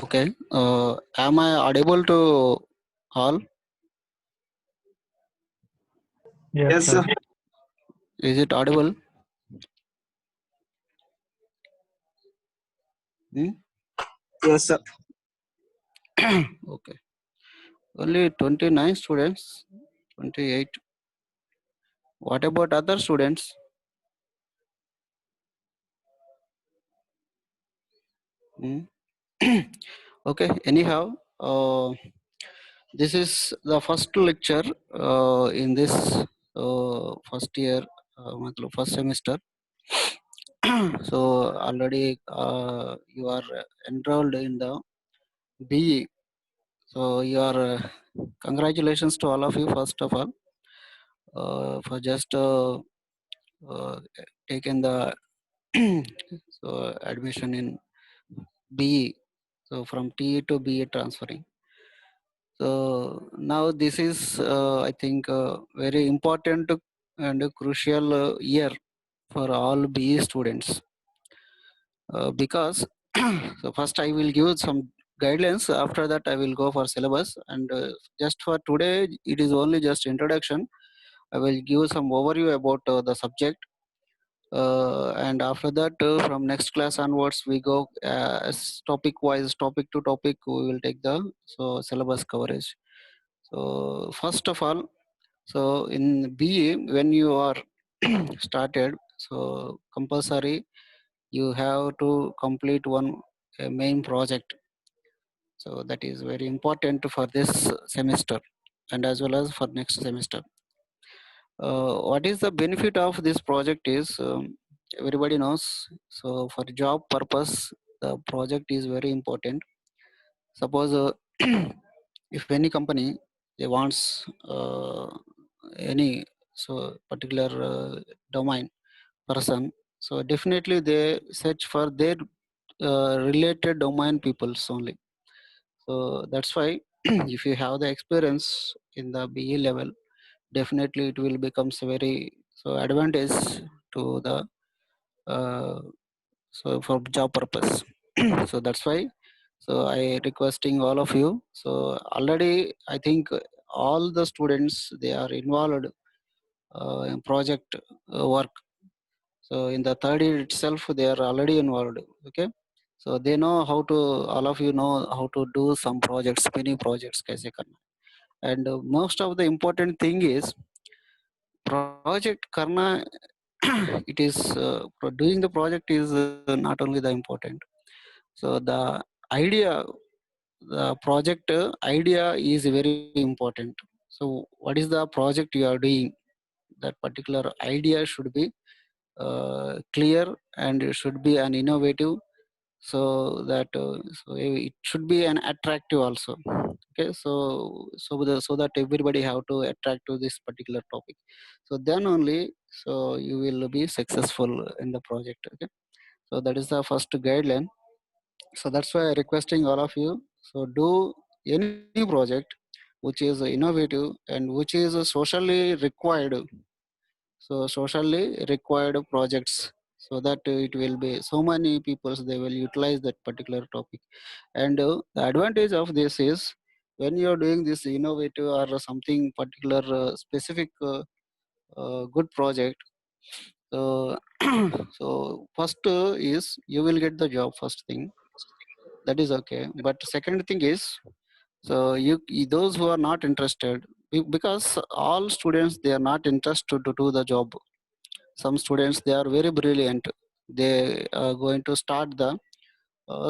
Okay. Am I audible to all? Yes, sir. Is it audible? Yes, sir. Okay. Only 29 students, 28. What about other students? Okay. Anyhow, this is the first lecture in this first year, first semester. So already you are enrolled in the BE. So you are congratulations to all of you first of all for just uh, taken the so admission in BE. So from TE to BE transferring. So now this is I think very important and crucial year for all BE students because so first I will give some guidelines. After that I will go for syllabus, and just for today it is only just introduction. I will give some overview about the subject, and after that from next class onwards we go as topic wise, topic to topic we will take the so syllabus coverage. So first of all, so in BE when you are started, so compulsory you have to complete one main project. So that is very important for this semester and as well as for next semester. What is the benefit of this project is everybody knows. So for job purpose, the project is very important. Suppose if any company they wants any so particular domain person, so definitely they search for their related domain peoples only. So that's why if you have the experience in the BE level, definitely it will becomes very so advantage to the uh, so for job purpose. So that's why so I requesting all of you. So already I think all the students they are involved in project work. So in the third year itself, they are already involved. Okay, so they know how to. All of you know how to do some projects, many projects. कैसे करना. And most of the important thing is project करना. It is doing the project is not only the important. So the idea, the project idea is very important. So what is the project you are doing? That particular idea should be clear and it should be an innovative, so that so it should be an attractive also. Okay, so that everybody have to attract to this particular topic, so then only so you will be successful in the project. Okay, so that is the first guideline. So that's why I requesting all of you, so do any project which is innovative and which is socially required. So socially required projects, so that it will be so many people they will utilize that particular topic. And the advantage of this is when you are doing this innovative or something particular specific good project. So so first is you will get the job, first thing, that is okay. But second thing is, so those who are not interested, because all students they are not interested to do the job. Some students they are very brilliant, they are going to start the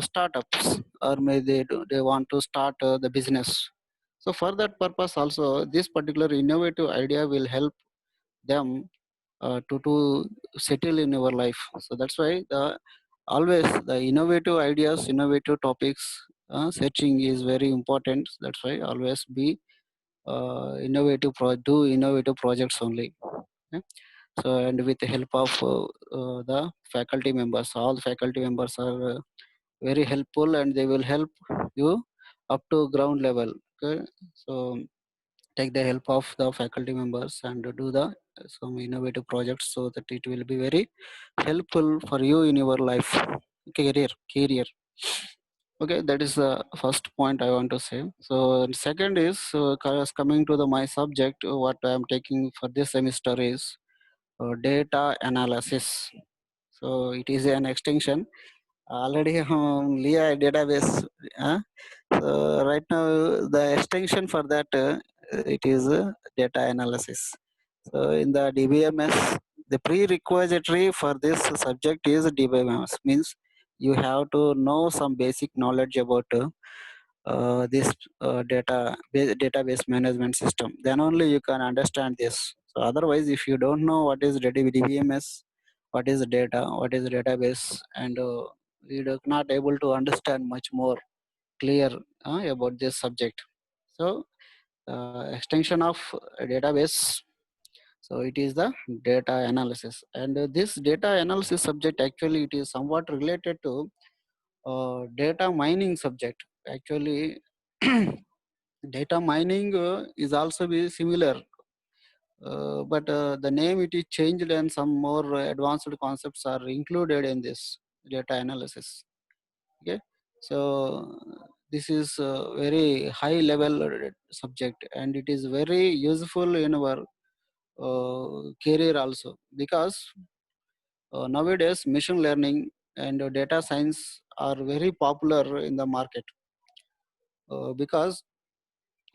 startups, or maybe they want to start the business. So for that purpose also this particular innovative idea will help them to settle in your life. So that's why the always the innovative ideas, innovative topics searching is very important. That's why always be do innovative projects only. Okay? So and with the help of the faculty members, all faculty members are very helpful and they will help you up to ground level. Okay, so take the help of the faculty members and do the some innovative projects, so that it will be very helpful for you in your life, career. Okay, that is the first point I want to say. So second is, coming to the my subject, what I am taking for this semester is data analysis. So it is an extension already Leah database. uh, so right now the extension for that, it is data analysis. So in the DBMS, the prerequisite for this subject is DBMS, means you have to know some basic knowledge about this database management system. Then only you can understand this. So otherwise, if you don't know what is DBMS, what is data, what is database, and you are not able to understand much more clear about this subject. So extension of database, so it is the data analysis. And this data analysis subject, actually it is somewhat related to data mining subject. Actually data mining is also be similar, but the name it is changed, and some more advanced concepts are included in this data analysis. Okay, so this is a very high level subject, and it is very useful in our career also, because nowadays machine learning and data science are very popular in the market. Because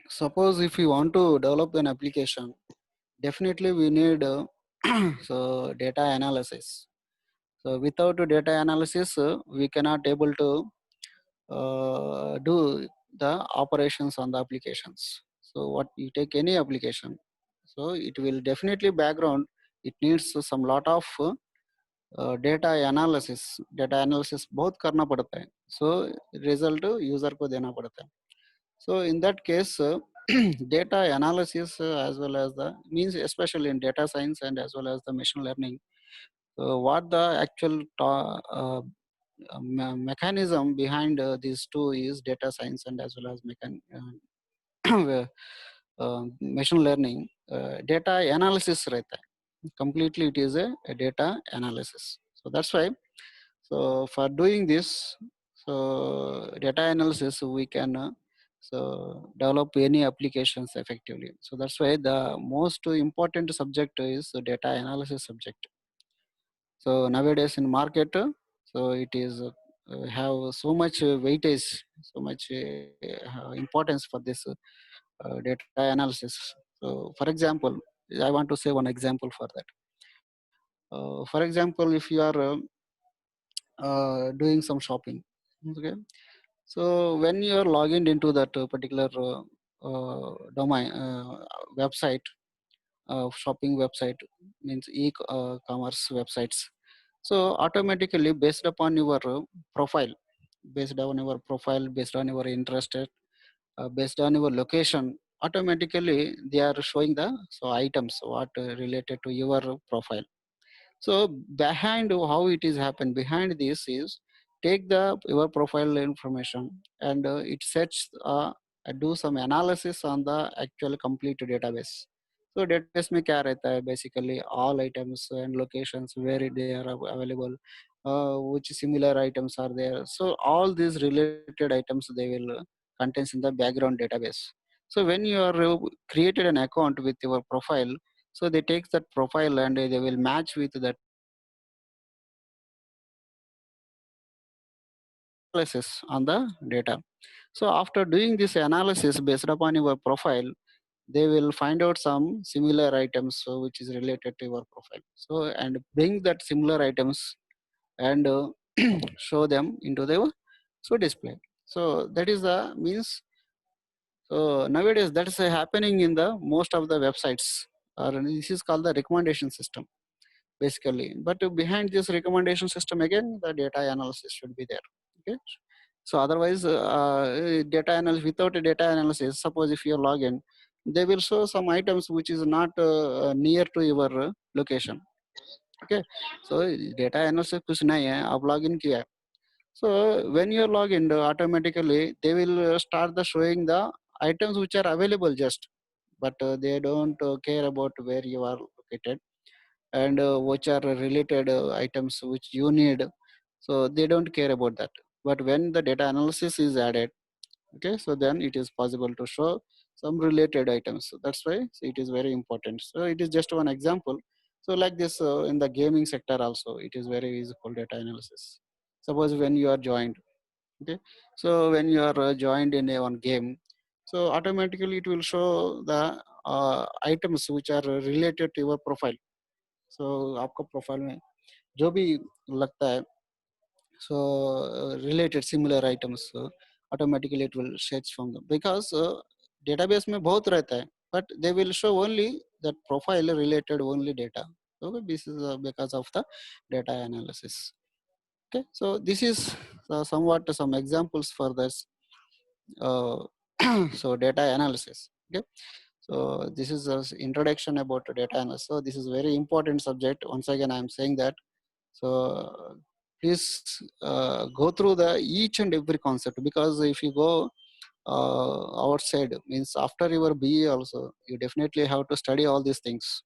suppose if you want to develop an application, definitely we need so data analysis. So without data analysis, we cannot able to do the operations on the applications. So what you take any application, so it will definitely background, it needs some lot of data analysis बहुत करना पड़ता है. So result user को देना पड़ता है. So in that case, data analysis as well as the means, especially in data science and as well as the machine learning, what the actual mechanism behind these two is data science and as well as machine learning. Data analysis रहता है. Completely it is a data analysis. So that's why, so for doing this, so data analysis we can so develop any applications effectively. So that's why the most important subject is the data analysis subject. So nowadays in market, so it is have so much weightage, so much importance for this data analysis. So for example, I want to say one example for that. For example, if you are doing some shopping, okay, so when you are logged into that particular domain website, shopping website, means e-commerce websites, so automatically based upon your profile, based on your interest, based on your location, automatically they are showing the so items what related to your profile. So behind how it is happen behind this is, take the your profile information, and it sets do some analysis on the actual complete database. So database में क्या रहता है, basically all items and locations where they are available, which similar items are there. So all these related items they will contains in the background database. So when you are created an account with your profile, so they take that profile and they will match with that profile and they will analysis on the data. So after doing this analysis based upon your profile, they will find out some similar items which is related to your profile. So and bring that similar items and show them into the so display. So that is the means. So nowadays that is happening in the most of the websites. This is called the recommendation system basically. But behind this recommendation system again, the data analysis should be there. Okay. So otherwise, data analysis, without a data analysis, suppose if you log in, they will show some items which is not near to your location. Okay. So data analysis कुछ नहीं है, आप log in किया है. So when you log in, automatically they will start the showing the items which are available just. but they don't care about where you are located and which are related items which you need. So they don't care about that. But when the data analysis is added, okay, so then it is possible to show some related items. So that's why it is very important. So it is just one example. So like this, in the gaming sector also, it is very useful data analysis. Suppose when you are joined, okay, so when you are joined in a one game, so automatically it will show the items which are related to your profile. So आपका profile में जो भी लगता है, so related similar items, automatically it will search from them, because database में बहुत रहता है, but they will show only that profile related only data. Okay, this is because of the data analysis. Okay, so this is somewhat some examples for this uh, so data analysis. Okay, so this is an introduction about data analysis. So this is very important subject. Once again I am saying that, so please go through the each and every concept, because if you go outside, means after your BE also, you definitely have to study all these things.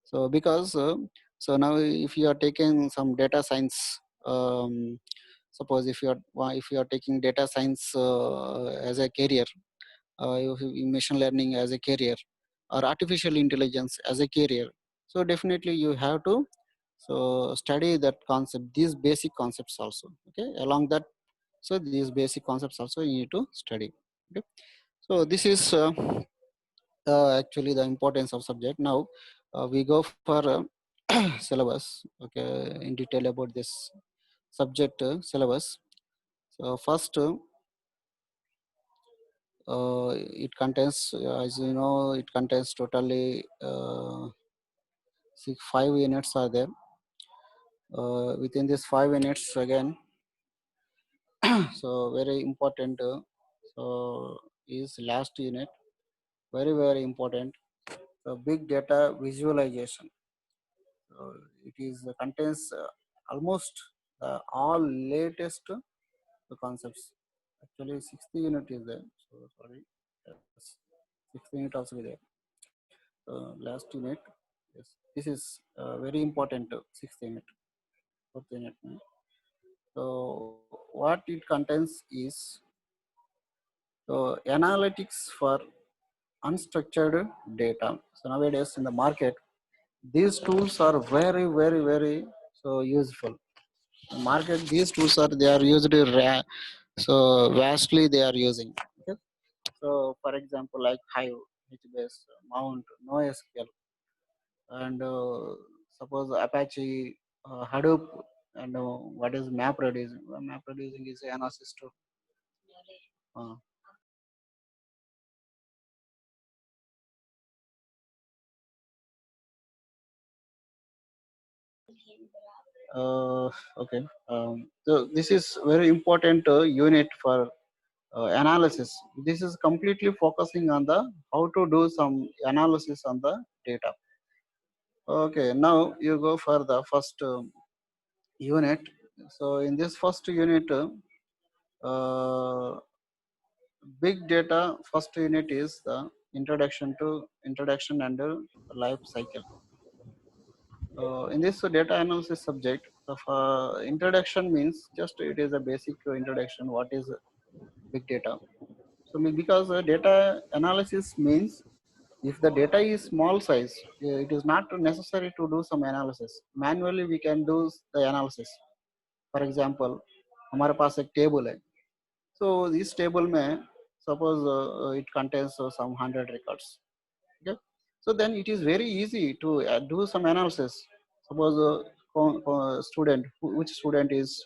So because so now if you are taking some data science, suppose if you are taking data science as a career, machine learning as a career, or artificial intelligence as a career, so definitely you have to so study that concept, these basic concepts also. Okay, along that, so these basic concepts also you need to study. Okay, so this is actually the importance of subject. Now we go for syllabus, okay, in detail about this subject syllabus. So first, it contains, as you know, it contains totally 5 units are there. Within this 5 units again, so very important. So is last unit, very important. So big data visualization. It is contains almost all latest concepts. Actually, 60 unit is there. So sorry, yes, 60 unit also is there. Last unit, yes, this is very important. 6th unit, 4th unit. So what it contains is analytics for unstructured data. So nowadays in the market, these tools are very so useful. Market, these tools are, they are used so vastly they are using. Okay, so for example like Hive, HBase, Mount, NoSQL, and suppose Apache, Hadoop, and what is map reducing? Map reducing is an assistant. Uh, okay, so this is very important unit for analysis. This is completely focusing on the how to do some analysis on the data. Okay, now you go for the first unit. So in this first unit, uh, big data first unit is the introduction and life cycle. In this data analysis subject, the introduction means just it is a basic introduction. What is big data? So because data analysis means if the data is small size, it is not necessary to do some analysis. Manually, we can do the analysis. For example, हमारे पास एक table है. So this table में suppose it contains some 100 records. Okay, so then it is very easy to do some analysis. Suppose student, which student is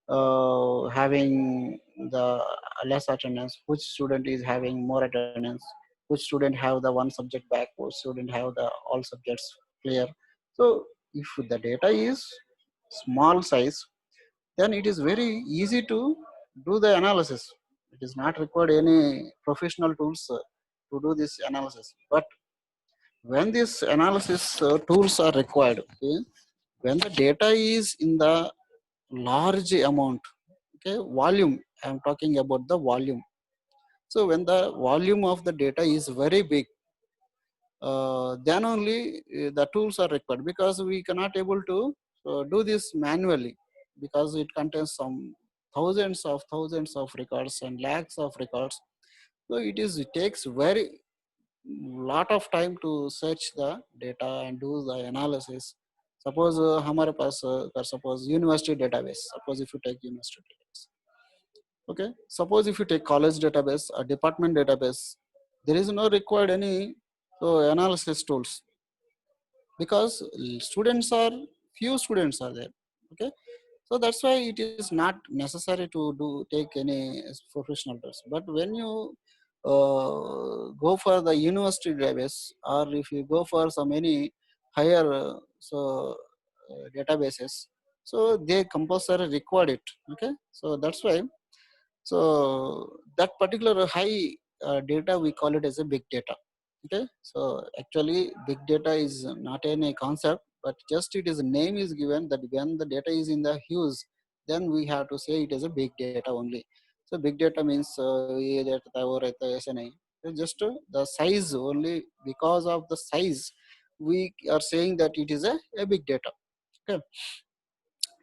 having the less attendance, which student is having more attendance, which student have the one subject back, which student have the all subjects clear. So if the data is small size, then it is very easy to do the analysis. It is not required any professional tools to do this analysis. But when this analysis tools are required, okay, when the data is in the large amount, okay, volume, I am talking about the volume. So when the volume of the data is very big, then only the tools are required, because we cannot able to do this manually, because it contains some thousands of records and lakhs of records. So it takes very lot of time to search the data and do the analysis. Suppose हमारे पास suppose university database, suppose if you take university database, okay, suppose if you take college database, a department database, there is no required any analysis tools, because students are few students are there, okay. So that's why it is not necessary to do take any professional tools. But when you go for the university database, or if you go for some any higher databases, so they compulsory record it, okay. So that's why, so that particular high data, we call it as a big data. Okay. So actually, big data is not any concept, but just it is a name is given that when the data is in the huge, then we have to say it is a big data only. So big data means ये data था, वो रहता है, ऐसे नहीं. It's just the size only. Because of the size, we are saying that it is a big data. Okay.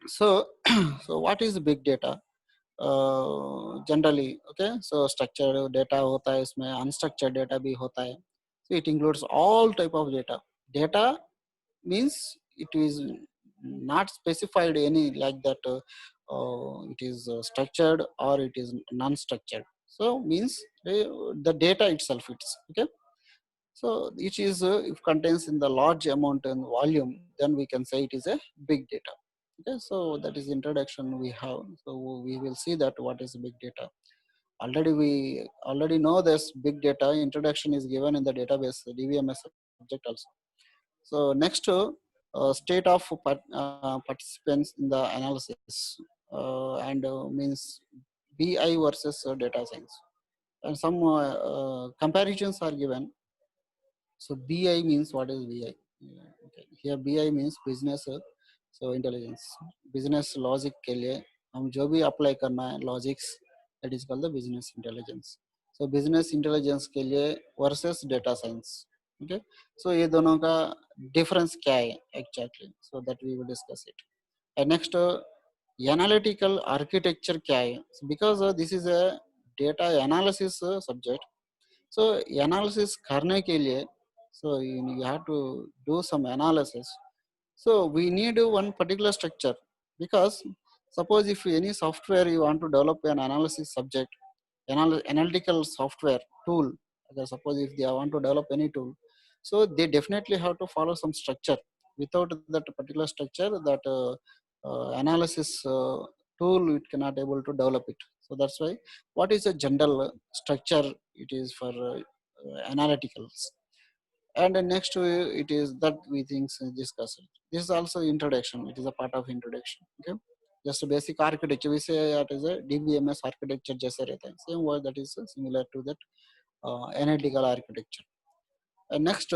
So so what is big data? Generally okay. So structured data होता है, इसमें unstructured data भी होता है. So it includes all type of data. Data means it is not specified any like that it is structured or it is non-structured. So means the data itself, it's okay. So it is if contains in the large amount and volume, then we can say it is a big data. Okay, so that is introduction we have. So we will see that what is big data. Already we already know this big data. Introduction is given in the database DVMS subject also. So next, state of participants in the analysis and means BI versus data science, and some comparisons are given. So BI means, what is BI? Yeah, okay. Here BI means business so intelligence. Business logic के लिए हम जो भी apply करना है logics, that is called the business intelligence. So business intelligence के लिए versus data science. Okay. So ये दोनों का difference क्या है exactly? So that we will discuss it. And next, analytical architecture क्या है? So because this is a data analysis subject. So analysis करने के लिए, so you have to do some analysis. So we need one particular structure, because suppose if any software you want to develop an analysis subject, analytical software tool, suppose if they want to develop any tool, so they definitely have to follow some structure. Without that particular structure, that analysis tool, it cannot able to develop it. So that's why, what is a general structure it is for analyticals. And next it is that we think discuss it. This is also introduction, it is a part of introduction. Okay, just a basic architecture, we say it is a DBMS architecture जैसे रहता है, same word that is similar to that analytical architecture. And next,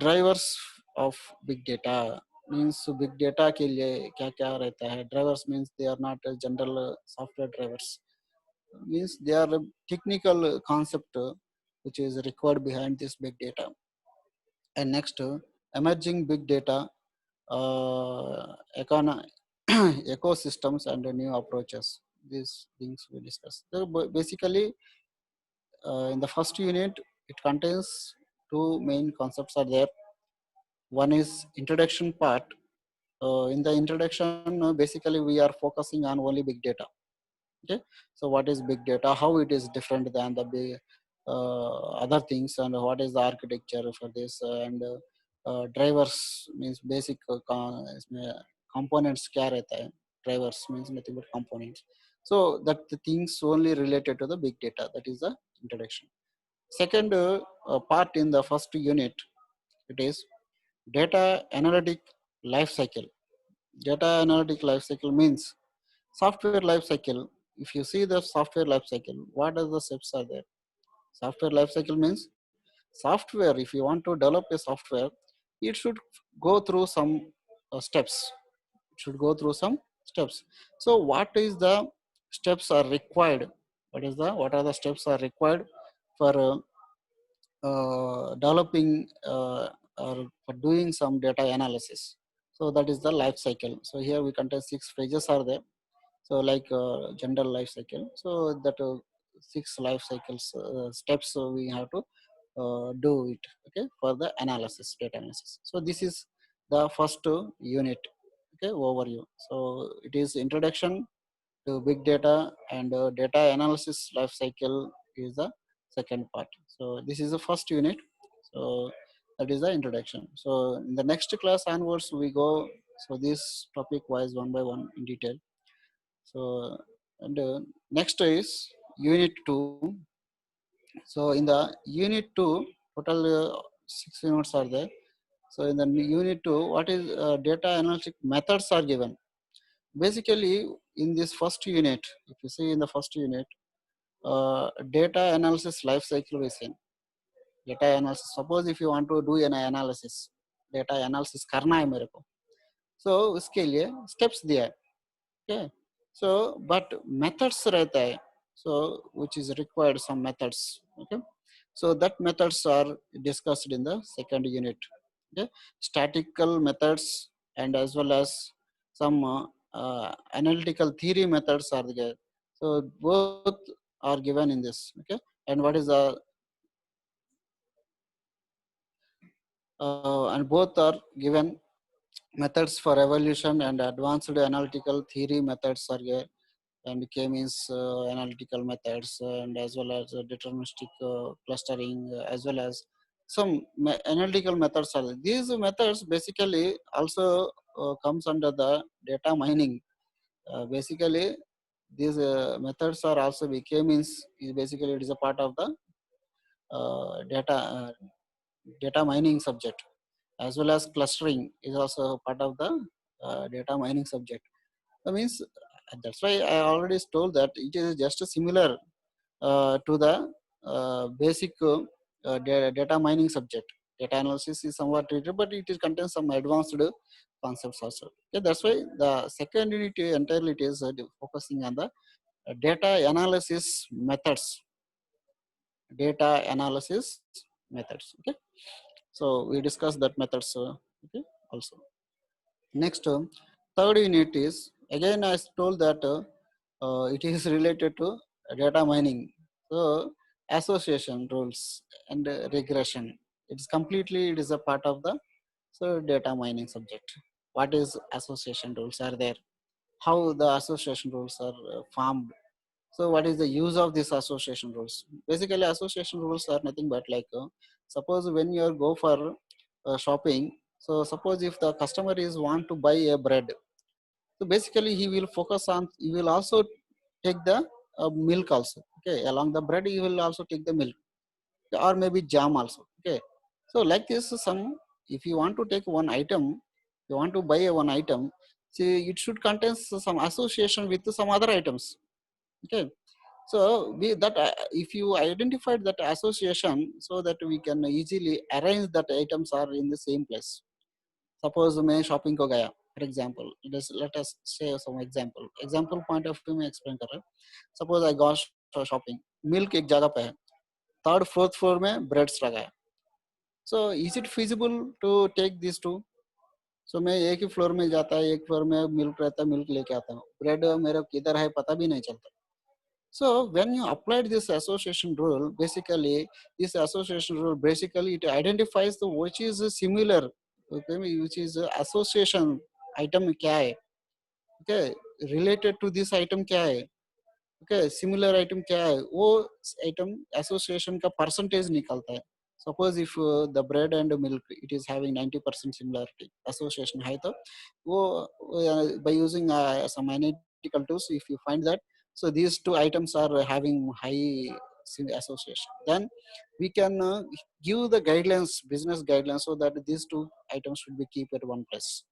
drivers of big data means big data के लिए क्या क्या रहता है. Drivers means they are not general software drivers, means they are a technical concept which is required behind this big data. And next, emerging big data, ecosystems and new approaches. These things we discuss. So basically, in the first unit, it contains two main concepts are there. One is introduction part. In the introduction, basically we are focusing on only big data. Okay, so what is big data, how it is different than the big, other things, and what is the architecture for this, and drivers means basic इसमें components क्या रहता है. Drivers means nothing but components. So that the things only related to the big data, that is the introduction. Second part in the first unit, it is data analytic life cycle. Data analytic life cycle means software life cycle. If you see the software life cycle, what are the steps are there? Software life cycle means software, if you want to develop a software, it should go through some steps. It should go through some steps. So what is the steps are required? What are the steps are required for developing or for doing some data analysis. So that is the life cycle. So here we contain 6 phases are there. So like general life cycle. So that 6 life cycles steps we have to do it. Okay, for the analysis, data analysis. So this is the first unit. Okay, overview. So it is introduction to big data and data analysis life cycle is the second part. So this is the first unit. So that is the introduction. So in the next class onwards we go. So this topic wise one by one in detail. So and next is unit 2. So in the unit 2 total 6 units are there. So in the unit 2 what is data analytic methods are given. Basically in this first unit, if you see in the first unit, data analysis life cycle we seen. Data analysis, suppose if you want to do an analysis, data analysis करना है मेरे को, so उसके लिए steps दिया है. Okay, so but methods रहता है, so which is required some methods. Okay, so that methods are discussed in the second unit. Okay, statistical methods and as well as some analytical theory methods are there. So both are given in this. Okay, and what is the and both are given methods for evaluation and advanced analytical theory methods are here, and K means analytical methods and as well as deterministic clustering as well as some analytical methods are there. These methods basically also comes under the data mining. Basically these methods are also K means is basically it is a part of the data mining subject, as well as clustering is also part of the data mining subject. That means that's why I already told that it is just similar to the basic data mining subject. Data analysis is somewhat treated, but it is contains some advanced concepts also. Okay, that's why the second unit entirely it is focusing on the data analysis methods. Data analysis methods. Okay, so we discussed that methods. Okay, also. Next, third unit is again I told that it is related to data mining. So association rules and regression. It's completely it is a part of the so data mining subject. What is association rules are there? How the association rules are formed? So what is the use of these association rules? Basically, association rules are nothing but like suppose when you go for shopping. So suppose if the customer is want to buy a bread, so basically he will focus on. He will also take the milk also. Okay, along the bread he will also take the milk or maybe jam also. Okay, so like this, some if you want to take one item, you want to buy a one item. See, it should contain some association with some other items. Okay, so we that if you identified that association, so that we can easily arrange that items are in the same place. Suppose मैं shopping को गया, for example, let us say some example point of view में explain कर रहा हूँ. Suppose I go shopping, milk एक जगह पे है, third fourth floor में breads लगा है. So is it feasible to take these two? So मैं एक ही फ्लोर में जाता है, एक फ्लोर में मिल्क रहता है, मिल्क लेके आता हूँ, ब्रेड मेरा किधर है पता भी नहीं चलता. So when you applied this association rule, basically this association rule basically it identifies the which is similar, okay, which is association item क्या है, okay, related to this item क्या है, okay, similar item क्या है, वो item association का percentage निकलता है. Suppose if the bread and milk it is having 90% similarity association है तो वो by using some analytical tools if you find that so these two items are having high association, then we can give the guidelines, business guidelines, so that these two items should be keep at one place.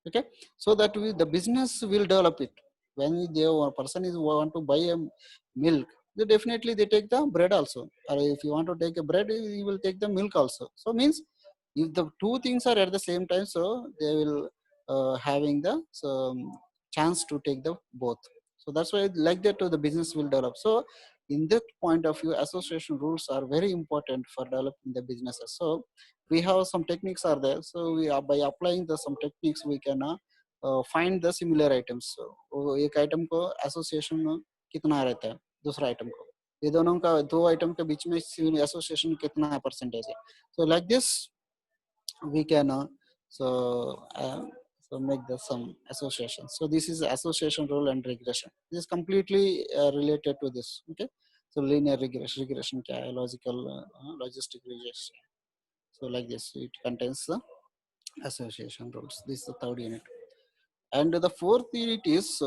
Okay, so that the business will develop it. When the person is want to buy a milk, they definitely they take the bread also, or if you want to take a bread you will take the milk also. So means if the two things are at the same time, so they will having the chance to take the both. So that's why like that the business will develop. So in that point of view, association rules are very important for developing the businesses. So we have some techniques are there. So we are, by applying the some techniques, we can find the similar items. So एक item को association कितना रहता है दूसरा item को, ये दोनों का दो item के बीच में association कितना percentage है. So like this we can so make the some association. So this is association rule and regression. This is completely related to this. Okay, so linear regression क्या है, logical logistic regression. So like this, it contains the association rules. This is the third unit, and the fourth unit is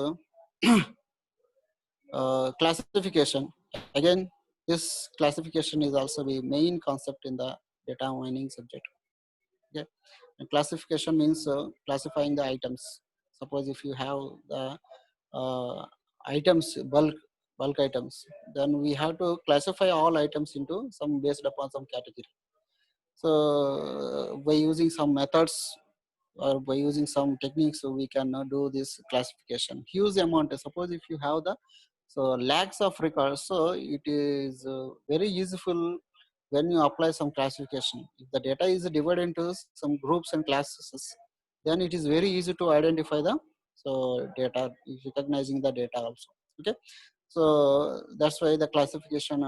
classification. Again, this classification is also the main concept in the data mining subject. Okay, and classification means classifying the items. Suppose if you have the items, bulk items, then we have to classify all items into some based upon some category. So by using some methods or by using some techniques, so we can do this classification. Huge amount. Suppose if you have the so lakhs of records, so it is very useful when you apply some classification. If the data is divided into some groups and classes, then it is very easy to identify the so data, recognizing the data also. Okay, so that's why the classification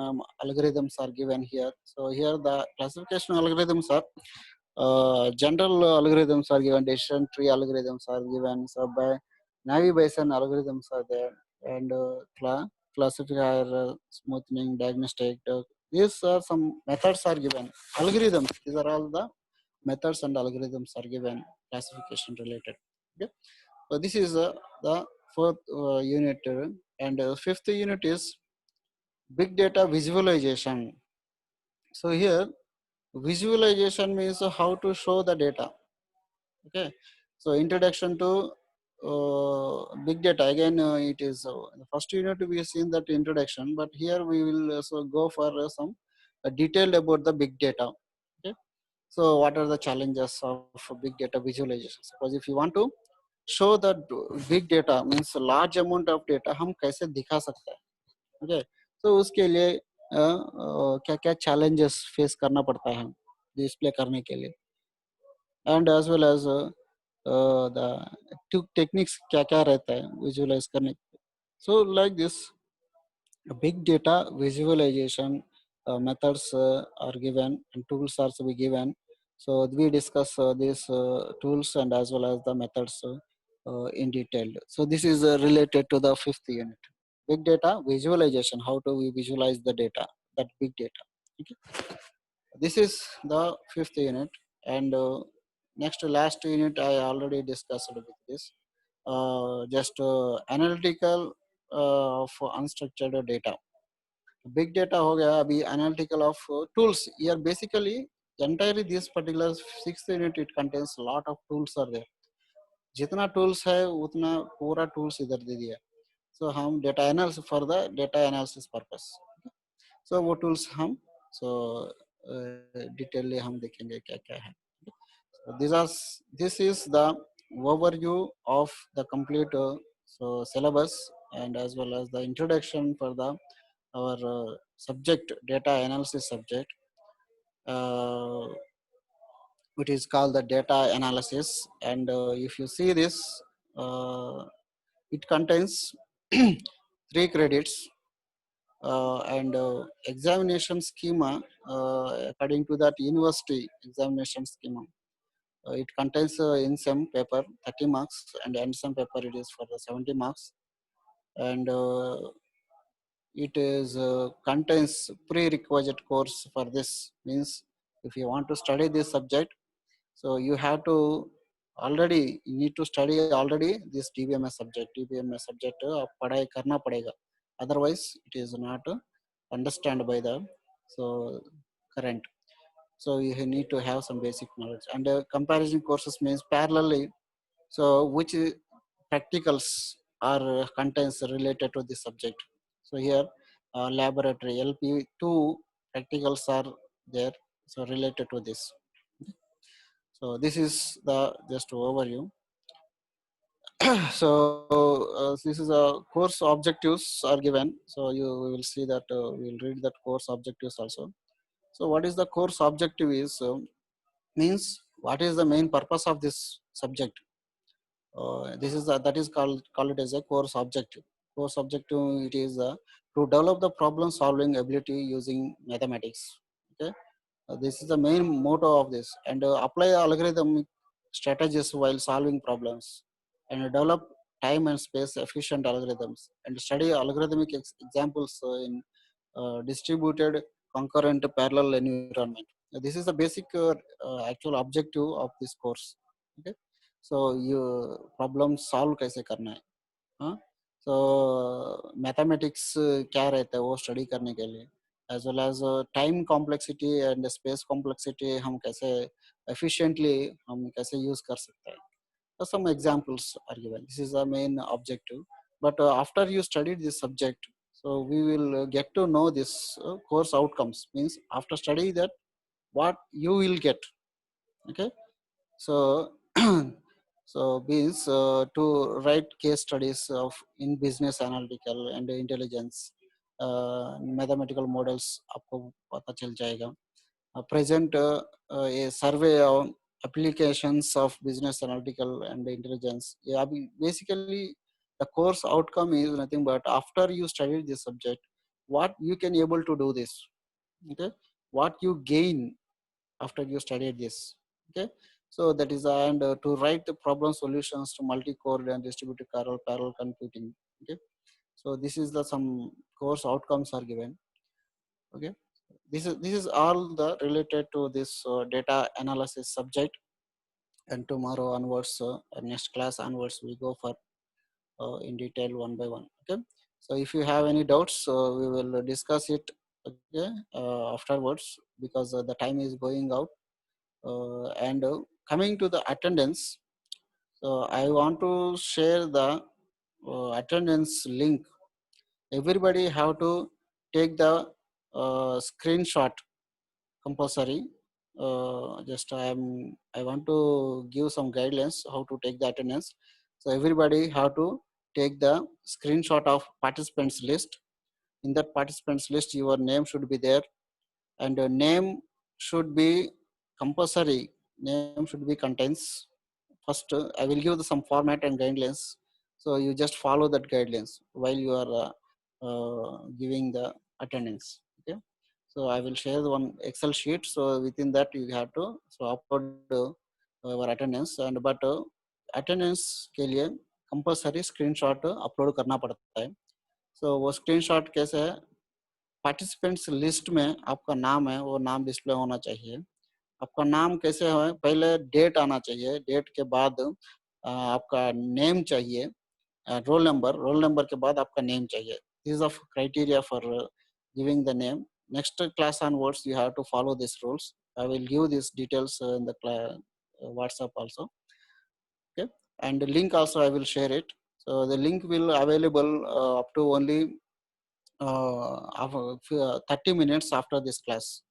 algorithms are given here. So here the classification algorithms are general algorithms are given, decision tree algorithms are given. So by Navi Bayesian algorithms are there, and classifier, smoothing, diagnostic. These are some methods are given. Algorithms. These are all the methods and algorithms are given classification related. Okay. So this is the fourth unit, and fifth unit is big data visualization. So here visualization means how to show the data. Okay, so introduction to big data. Again, it is the first unit we have seen that introduction, but here we will also go for some detail about the big data. Okay, so what are the challenges of big data visualization? Suppose if you want to show that big data means large amount of data हम कैसे दिखा सकते हैं. Okay, so उसके लिए क्या क्या challenges face करना पड़ता है डिस्प्ले करने के लिए, and as well as the two techniques क्या क्या रहता है visualize करने. So like this, big data visualization methods are given and tools are to be given. So we discuss these tools and as well as the methods in detail. So this is related to the fifth unit, big data visualization. How do we visualize the data, that big data? Okay. This is the fifth unit, and next to last unit I already discussed with this. Just analytical of unstructured data. Big data हो गया, अभी analytical of tools. Here basically entirely this particular sixth unit it contains a lot of tools are there. जितना tools है उतना पूरा tools इधर दे दिया. So हम data analysis for the data analysis purpose. So वो tools हम so डिटेलली हम देखेंगे क्या क्या है. So this is the overview of the complete so syllabus and as well as the introduction for the our subject, data analysis subject. It is called the data analysis, and if you see this, it contains 3 credits and examination schema according to that university examination schema. It contains in some paper 30 marks and in some paper it is for the 70 marks, and it is contains prerequisite course for this. Means if you want to study this subject, so you have to already you need to study already this DBMS subject. DBMS subject पढ़ाई करना पड़ेगा, otherwise it is not understand by the so current. So you need to have some basic knowledge, and comparison courses means parallelly. So which practicals are contents related to this subject. So here laboratory LP2 practicals are there, so related to this. So this is the just overview. This is a course objectives are given. So you will see that we will read that course objectives also. So what is the course objective is means what is the main purpose of this subject. This is that is called it as a course objective. Course objective, it is to develop the problem solving ability using mathematics. Okay, this is the main motto of this, and apply algorithmic strategies while solving problems, and develop time and space efficient algorithms, and study algorithmic examples in distributed concurrent parallel environment. This is the basic actual objective of this course. Okay, so you problem solve कैसे करना है, हाँ? So mathematics क्या रहता है वो study करने के लिए, as well as time complexity and space complexity हम कैसे efficiently हम कैसे use कर सकते हैं. So some examples are given. This is the main objective. But after you studied this subject, so we will get to know this course outcomes. Means after studying that, what you will get. Okay. So so means to write case studies of in business analytical and intelligence mathematical models आपको पता चल जाएगा. Present a survey on applications of business analytical and intelligence. Yeah, basically the course outcome is nothing but after you studied this subject, what you can able to do this. Okay, what you gain after you studied this. Okay, so that is and to write the problem solutions to multi-core and distributed parallel computing. Okay, so this is the some course outcomes are given. Okay, this is all the related to this data analysis subject, and tomorrow onwards next class onwards we go for in detail one by one. Okay, so if you have any doubts we will discuss it. Okay, afterwards, because the time is going out. And coming to the attendance, so I want to share the attendance link. Everybody have to take the screenshot compulsory. Just I want to give some guidelines how to take the attendance. So everybody have to take the screenshot of participants list. In that participants list your name should be there, and name should be compulsory. Name should be contains. First I will give some format and guidelines, so you just follow that guidelines while you are giving the attendance. Okay, so I will share the one excel sheet, so within that you have to so upload your attendance. And but attendance के लिए compulsory screenshot upload करना पड़ता है. So वो screenshot कैसे है, participants list में आपका नाम है वो नाम डिस्प्ले होना चाहिए. आपका नाम कैसे है, पहले डेट आना चाहिए, डेट के बाद आपका नेम चाहिए, रोल नंबर के बाद आपका नेम चाहिए. This is of criteria for giving the name. Next class onwards you have to follow these rules. I will give these details in the WhatsApp also. Okay, and the link also I will share it. So the link will available up to only 30 minutes after this class.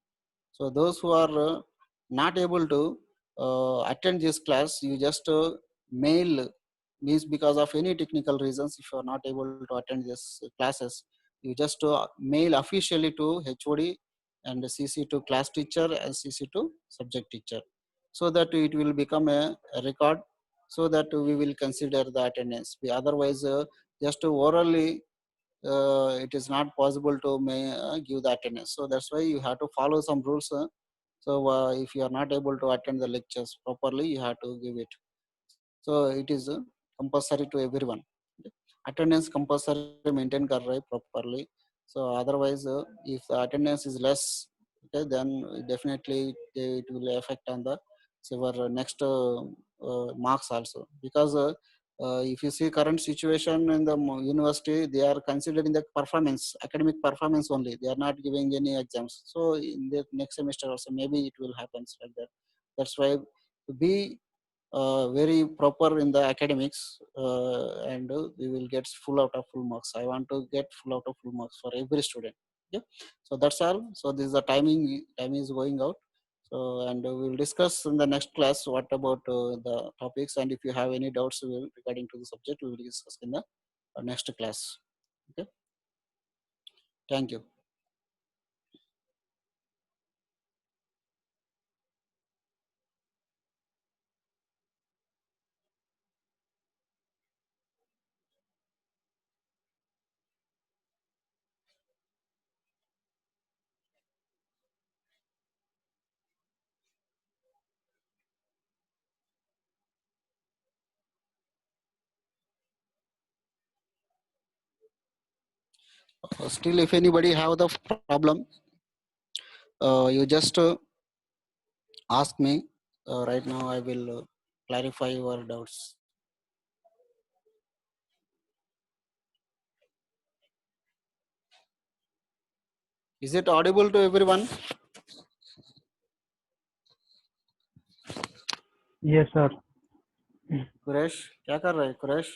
So those who are not able to attend this class, you just mail, means because of any technical reasons, if you are not able to attend this classes, you just mail officially to HOD and CC to class teacher and CC to subject teacher, so that it will become a record, so that we will consider the attendance. Otherwise, just orally it is not possible to give the attendance. So that's why you have to follow some rules. So if you are not able to attend the lectures properly, you have to give it. So it is compulsory to everyone. Okay. Attendance compulsory maintain kar rahe properly. So otherwise, if the attendance is less, okay, then definitely it will affect on the our next marks also. Because if you see current situation in the university, they are considering the performance, academic performance only. They are not giving any exams. So in the next semester also, maybe it will happen like that. That's why to be very proper in the academics, and we will get full out of full marks. I want to get full out of full marks for every student. Yeah. So that's all. So this is the time is going out. So, and we will discuss in the next class what about the topics, and if you have any doubts regarding to the subject, we will discuss in the next class. Okay. Thank you. Still, if anybody have the problem, you just ask me. Right now, I will clarify your doubts. Is it audible to everyone? Yes, sir. Quraish क्या कर रहा है कुरैश?